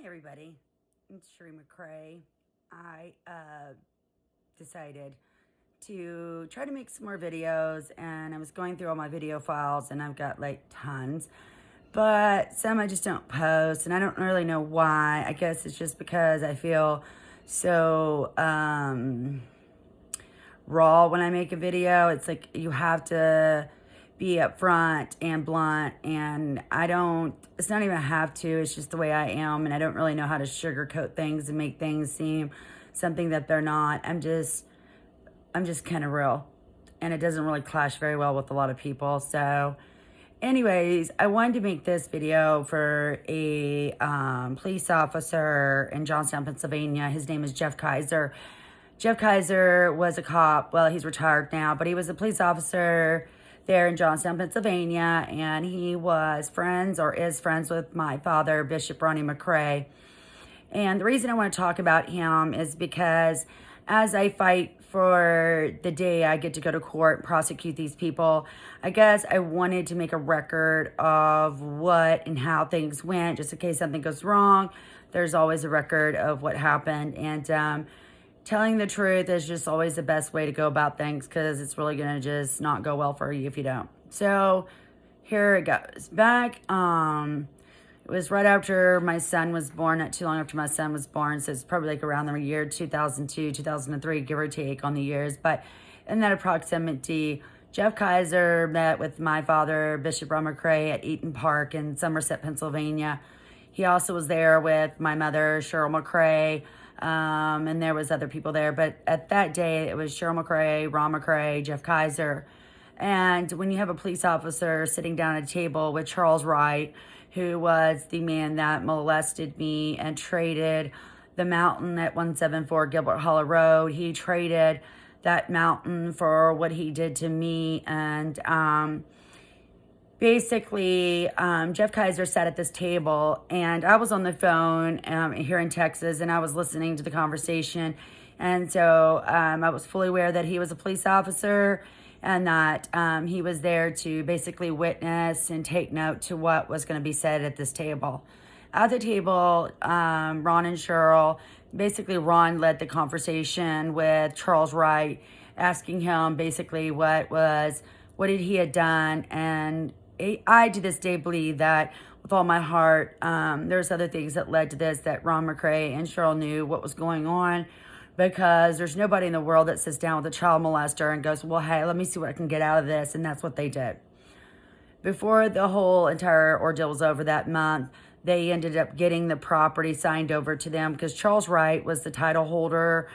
everybody, it's Sheree McCrae. I decided to try to make some more videos, and I was going through all my video files, and I've got like tons, but some I just don't post, and I don't really know why. I guess it's just because I feel so raw when I make a video. It's like you have to be upfront and blunt, and it's not even a have to, it's just the way I am, and I don't really know how to sugarcoat things and make things seem something that they're not. I'm just kind of real, and it doesn't really clash very well with a lot of people. So anyways, I wanted to make this video for a police officer in Johnstown, Pennsylvania. His name is Jeff Kyser. Jeff Kyser was a cop. Well, he's retired now, but he was a police officer there in Johnstown, Pennsylvania, and he was friends, or is friends, with my father, Bishop Ronnie McCrae. And the reason I want to talk about him is because as I fight for the day I get to go to court and prosecute these people, I guess I wanted to make a record of what and how things went, just in case something goes wrong. There's always a record of what happened, and telling the truth is just always the best way to go about things, because it's really going to just not go well for you if you don't. So here it goes. Back, it was right after my son was born, not too long after my son was born. So it's probably like around the year 2002, 2003, give or take on the years. But in that proximity, Jeff Kyser met with my father, Bishop Ron McCrae, at Eaton Park in Somerset, Pennsylvania. He also was there with my mother, Cheryl McCrae, and there was other people there. But at that day, it was Cheryl McCrae, Ron McCrae, Jeff Kyser. And when you have a police officer sitting down at a table with Charles Wright, who was the man that molested me and traded the mountain at 174 Gilbert Hollow Road, he traded that mountain for what he did to me. And basically, Jeff Kyser sat at this table, and I was on the phone here in Texas, and I was listening to the conversation. And so I was fully aware that he was a police officer, and that he was there to basically witness and take note to what was going to be said at this table. At the table, Ron and Cheryl, basically Ron led the conversation with Charles Wright, asking him basically what did he had done. And I to this day believe that with all my heart, there's other things that led to this, that Ron McCrae and Cheryl knew what was going on, because there's nobody in the world that sits down with a child molester and goes, well, hey, let me see what I can get out of this. And that's what they did. Before the whole entire ordeal was over that month, they ended up getting the property signed over to them, because Charles Wright was the title holder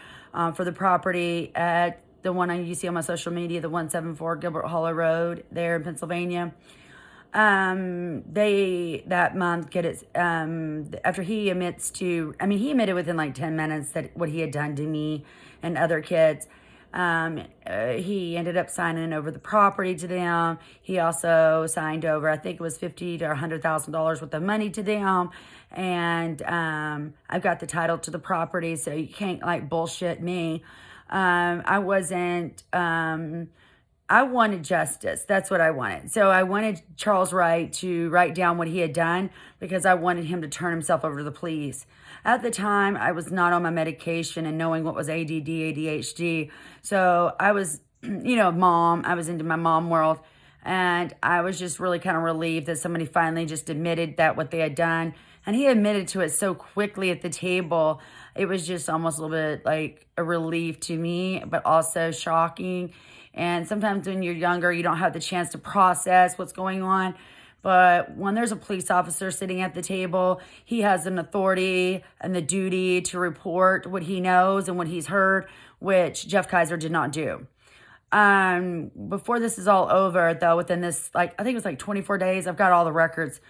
for the property at the one you see on my social media, the 174 Gilbert Hollow Road there in Pennsylvania. They that month get it after he he admitted within like 10 minutes that what he had done to me and other kids. He ended up signing over the property to them. He also signed over, I think it was $50,000 to $100,000 worth of money to them. And I've got the title to the property, so you can't like bullshit me. I wanted justice. That's what I wanted. So I wanted Charles Wright to write down what he had done, because I wanted him to turn himself over to the police. At the time, I was not on my medication and knowing what was ADD, ADHD. So I was, mom. I was into my mom world. And I was just really kind of relieved that somebody finally just admitted that what they had done. And he admitted to it so quickly at the table. It was just almost a little bit like a relief to me, but also shocking. And sometimes when you're younger, you don't have the chance to process what's going on. But when there's a police officer sitting at the table, he has an authority and the duty to report what he knows and what he's heard, which Jeff Kyser did not do. Before this is all over, though, within this, I think it was 24 days, I've got all the records.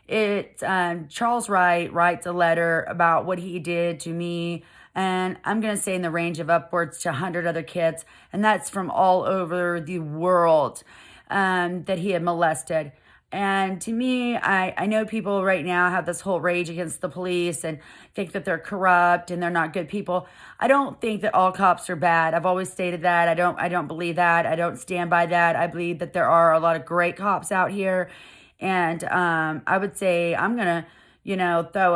Charles Wright writes a letter about what he did to me, and I'm going to say in the range of upwards to 100 other kids, and that's from all over the world, that he had molested. And to me, I know people right now have this whole rage against the police and think that they're corrupt and they're not good people. I don't think that all cops are bad. I've always stated that. I don't believe that. I don't stand by that. I believe that there are a lot of great cops out here. And I would say I'm going to, throw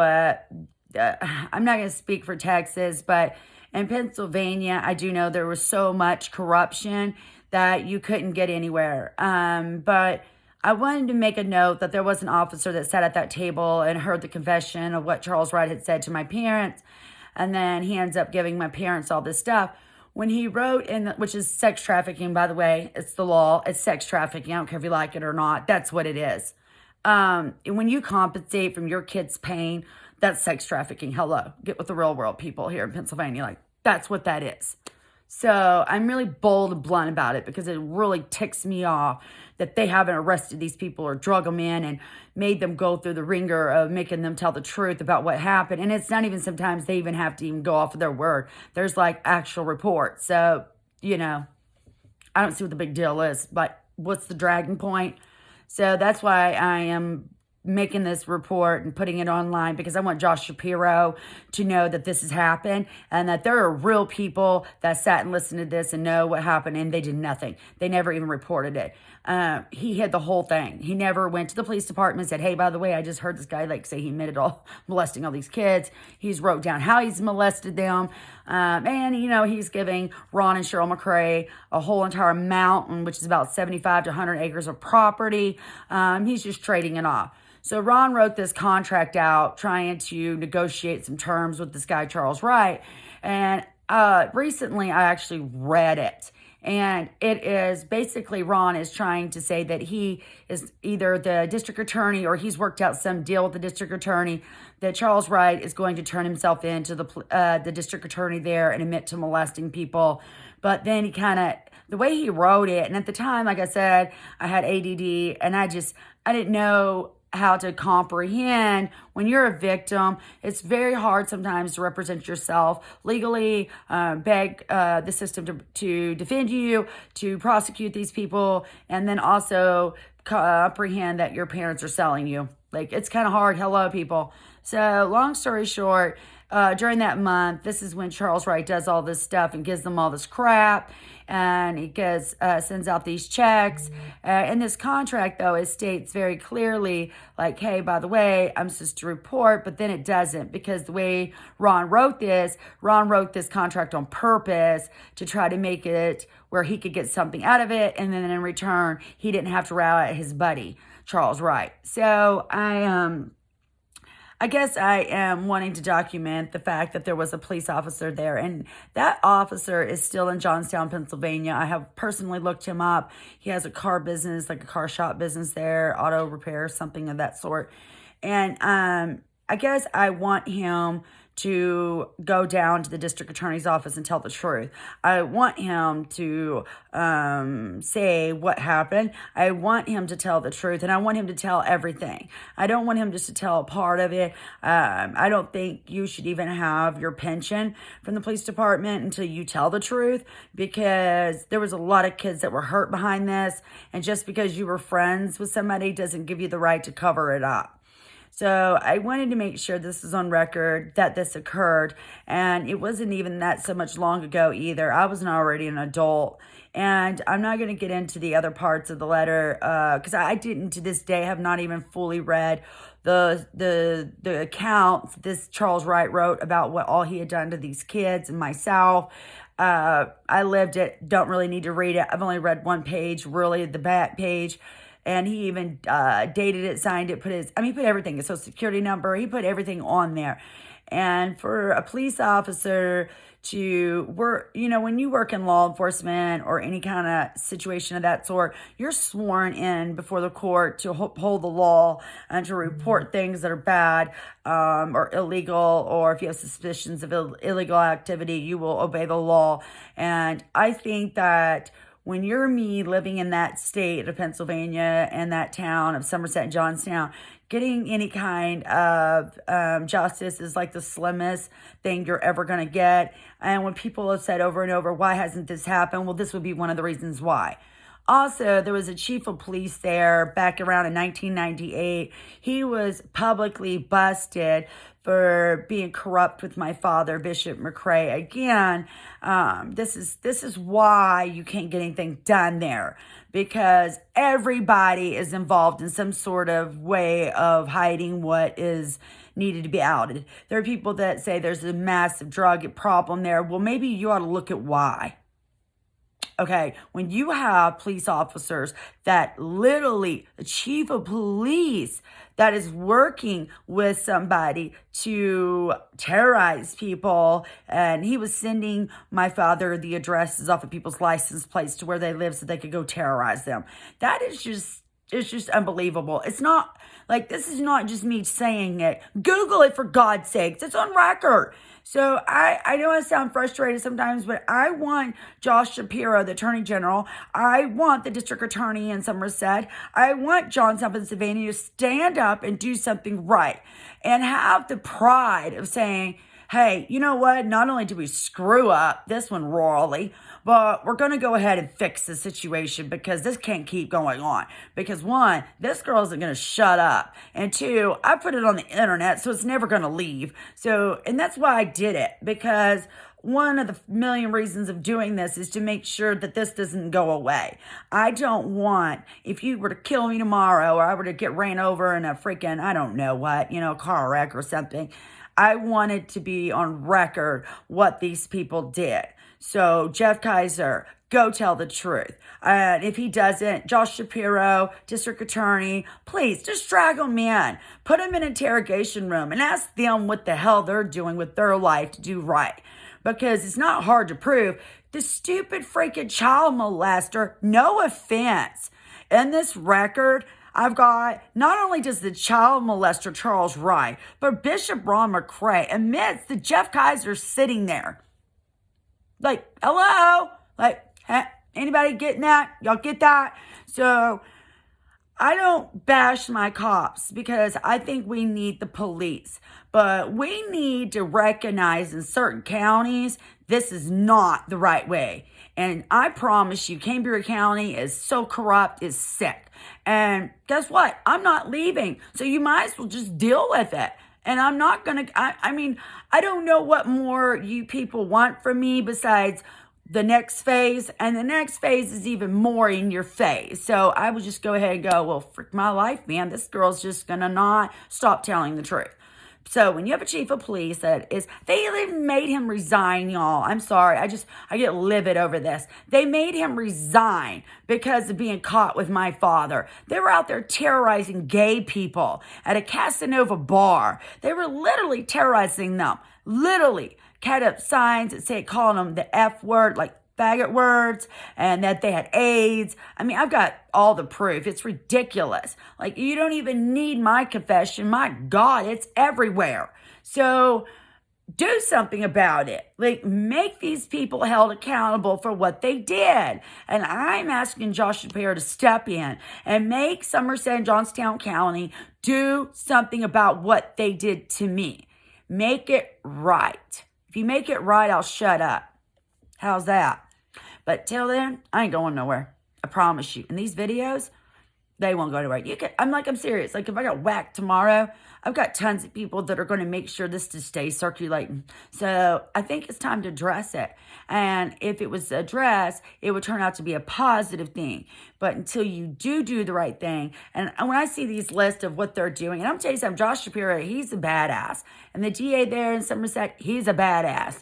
I'm not going to speak for Texas, but in Pennsylvania, I do know there was so much corruption that you couldn't get anywhere. But I wanted to make a note that there was an officer that sat at that table and heard the confession of what Charles Wright had said to my parents. And then he ends up giving my parents all this stuff. When he wrote which is sex trafficking, by the way, it's the law, it's sex trafficking. I don't care if you like it or not. That's what it is. When you compensate from your kid's pain, that's sex trafficking. Hello, get with the real world, people here in Pennsylvania. Like, that's what that is. So I'm really bold and blunt about it because it really ticks me off that they haven't arrested these people or drug them in and made them go through the ringer of making them tell the truth about what happened. And it's not even, sometimes they even have to even go off of their word. There's like actual reports. So, I don't see what the big deal is, but what's the dragging point? So that's why I am making this report and putting it online, because I want Josh Shapiro to know that this has happened and that there are real people that sat and listened to this and know what happened, and they did nothing. They never even reported it. He hid the whole thing. He never went to the police department and said, hey, by the way, I just heard this guy say he admitted molesting all these kids. He's wrote down how he's molested them. And he's giving Ron and Cheryl McCray a whole entire mountain, which is about 75 to 100 acres of property. He's just trading it off. So Ron wrote this contract out trying to negotiate some terms with this guy, Charles Wright. And recently I actually read it. And it is basically Ron is trying to say that he is either the district attorney or he's worked out some deal with the district attorney that Charles Wright is going to turn himself into the district attorney there and admit to molesting people. But then he the way he wrote it, and at the time, like I said, I had ADD and I didn't know how to comprehend when you're a victim. It's very hard sometimes to represent yourself legally, beg the system to defend you, to prosecute these people, and then also comprehend that your parents are selling you. Like, it's kind of hard. Hello, people. So long story short, during that month, this is when Charles Wright does all this stuff and gives them all this crap. And he sends out these checks. In this contract, though, it states very clearly, like, hey, by the way, I'm supposed to report, but then it doesn't, because the way Ron wrote this contract on purpose to try to make it where he could get something out of it, and then in return, he didn't have to rat out his buddy, Charles Wright. So I guess I am wanting to document the fact that there was a police officer there, and that officer is still in Johnstown, Pennsylvania. I have personally looked him up. He has a car business, like a car shop business there, auto repair, something of that sort. And I guess I want him to go down to the district attorney's office and tell the truth. I want him to say what happened. I want him to tell the truth, and I want him to tell everything. I don't want him just to tell a part of it. I don't think you should even have your pension from the police department until you tell the truth, because there was a lot of kids that were hurt behind this, and just because you were friends with somebody doesn't give you the right to cover it up. So I wanted to make sure this is on record that this occurred, and it wasn't even that so much long ago either. I was already an adult, and I'm not going to get into the other parts of the letter because I didn't, to this day, have not even fully read the accounts this Charles Wright wrote about what all he had done to these kids and myself. I lived it, don't really need to read it. I've only read one page, really, the back page. And he even dated it, signed it, he put everything, his social security number, he put everything on there. And for a police officer to work, when you work in law enforcement or any kind of situation of that sort, you're sworn in before the court to uphold the law and to report things that are bad or illegal, or if you have suspicions of illegal activity, you will obey the law. And I think that when you're me living in that state of Pennsylvania and that town of Somerset and Johnstown, getting any kind of justice is like the slimmest thing you're ever going to get. And when people have said over and over, why hasn't this happened? Well, this would be one of the reasons why. Also, there was a chief of police there back around in 1998. He was publicly busted for being corrupt with my father, Bishop McCray. Again, this is why you can't get anything done there, because everybody is involved in some sort of way of hiding what is needed to be outed. There are people that say there's a massive drug problem there. Well, maybe you ought to look at why. Okay, when you have police officers that literally, the chief of police that is working with somebody to terrorize people, and he was sending my father the addresses off of people's license plates to where they live so they could go terrorize them. That is just, it's just unbelievable. It's not like, this is not just me saying it. Google it, for God's sakes. It's on record. So I know I sound frustrated sometimes, but I want Josh Shapiro, the Attorney General. I want the District Attorney in Somerset. I want Johnstown, Pennsylvania to stand up and do something right and have the pride of saying, hey, you know what? Not only did we screw up this one royally, but we're going to go ahead and fix the situation because this can't keep going on. Because one, this girl isn't going to shut up. And two, I put it on the internet, so it's never going to leave. So, and that's why I did it, because one of the million reasons of doing this is to make sure that this doesn't go away. I don't want, if you were to kill me tomorrow or I were to get ran over in a freaking, I don't know what, car wreck or something, I wanted to be on record what these people did. So Jeff Kyser, go tell the truth. If he doesn't, Josh Shapiro, District Attorney, please just drag him in. Put him in an interrogation room and ask them what the hell they're doing with their life to do right. Because it's not hard to prove. The stupid freaking child molester, no offense. In this record, I've got, not only does the child molester Charles Wright, but Bishop Ron McCrae admits that Jeff Kyser's sitting there. Like, hello? Like, anybody getting that? Y'all get that? So, I don't bash my cops because I think we need the police. But we need to recognize in certain counties, this is not the right way. And I promise you, Cambria County is so corrupt, it's sick. And guess what? I'm not leaving. So you might as well just deal with it. And I'm not going to, I don't know what more you people want from me besides the next phase. And the next phase is even more in your face. So I would just go ahead and go, well, frick my life, man. This girl's just going to not stop telling the truth. So when you have a chief of police that is, they even made him resign, y'all. I'm sorry. I get livid over this. They made him resign because of being caught with my father. They were out there terrorizing gay people at a Casanova bar. They were literally terrorizing them. Literally. Had up signs that say, calling them the F word, like faggot words, and that they had AIDS. I've got all the proof. It's ridiculous. Like, you don't even need my confession. My God, it's everywhere. So do something about it. Like, make these people held accountable for what they did. And I'm asking Josh Shapiro to step in and make Somerset and Johnstown County do something about what they did to me. Make it right. If you make it right, I'll shut up. How's that? But till then, I ain't going nowhere. I promise you. And these videos, they won't go nowhere. I'm serious. Like, if I got whacked tomorrow, I've got tons of people that are going to make sure this to stay circulating. So I think it's time to address it. And if it was addressed, it would turn out to be a positive thing. But until you do the right thing, and when I see these lists of what they're doing, and I'm telling you something, Josh Shapiro, he's a badass. And the DA there in Somerset, he's a badass.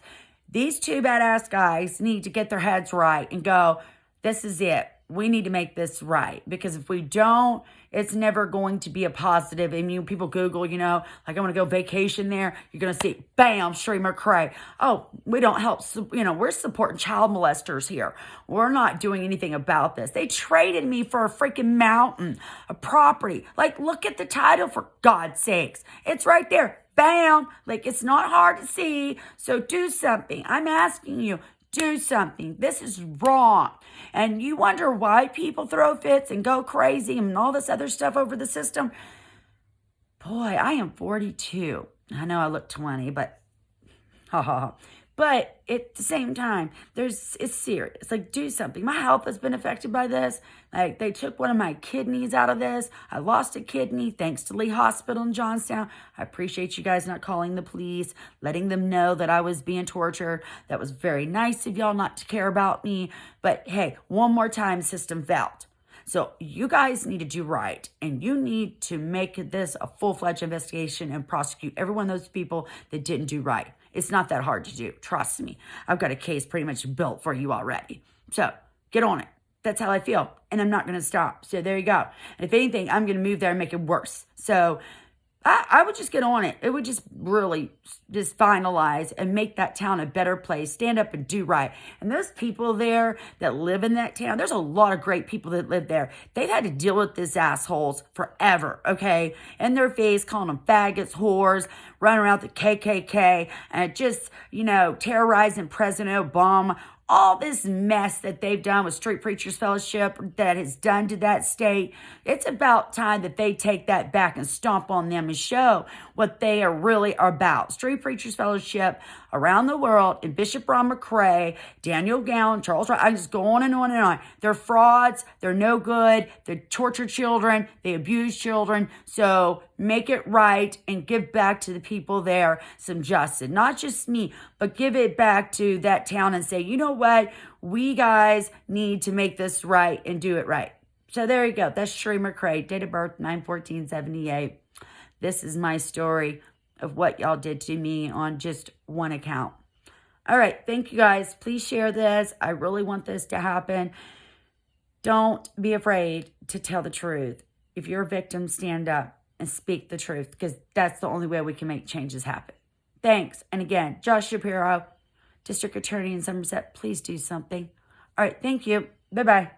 These two badass guys need to get their heads right and go, this is it. We need to make this right. Because if we don't, it's never going to be a positive. People Google, like, I want to go vacation there. You're going to see, bam, Sheree McCrae. Oh, we don't help. We're supporting child molesters here. We're not doing anything about this. They traded me for a freaking mountain, a property. Like, look at the title, for God's sakes. It's right there. Bam. Like, it's not hard to see. So do something. I'm asking you, do something. This is wrong. And you wonder why people throw fits and go crazy and all this other stuff over the system. Boy, I am 42. I know I look 20, but But at the same time, it's serious. Like, do something. My health has been affected by this. Like, they took one of my kidneys out of this. I lost a kidney thanks to Lee Hospital in Johnstown. I appreciate you guys not calling the police, letting them know that I was being tortured. That was very nice of y'all not to care about me. But hey, one more time, system failed. So you guys need to do right, and you need to make this a full-fledged investigation and prosecute every one of those people that didn't do right. It's not that hard to do. Trust me. I've got a case pretty much built for you already. So get on it. That's how I feel, and I'm not going to stop. So there you go. And if anything, I'm going to move there and make it worse. So I would just get on it. It would just really just finalize and make that town a better place. Stand up and do right. And those people there that live in that town, there's a lot of great people that live there. They've had to deal with these assholes forever, okay? In their face, calling them faggots, whores, running around the KKK, and just, terrorizing President Obama. All this mess that they've done with Street Preachers Fellowship that has done to that state, it's about time that they take that back and stomp on them and show what they are really about. Street Preachers Fellowship around the world, and Bishop Ron McCrae, Daniel Gowan, Charles Wright, I just go on and on and on. They're frauds. They're no good. They torture children. They abuse children. So make it right and give back to the people there some justice. Not just me, but give it back to that town and say, you know what? We guys need to make this right and do it right. So there you go. That's Sheree McCrae, date of birth 9/14/78. This is my story of what y'all did to me on just one account. All right. Thank you guys. Please share this. I really want this to happen. Don't be afraid to tell the truth. If you're a victim, stand up and speak the truth, because that's the only way we can make changes happen. Thanks. And again, Josh Shapiro, District Attorney in Somerset, please do something. All right. Thank you. Bye-bye.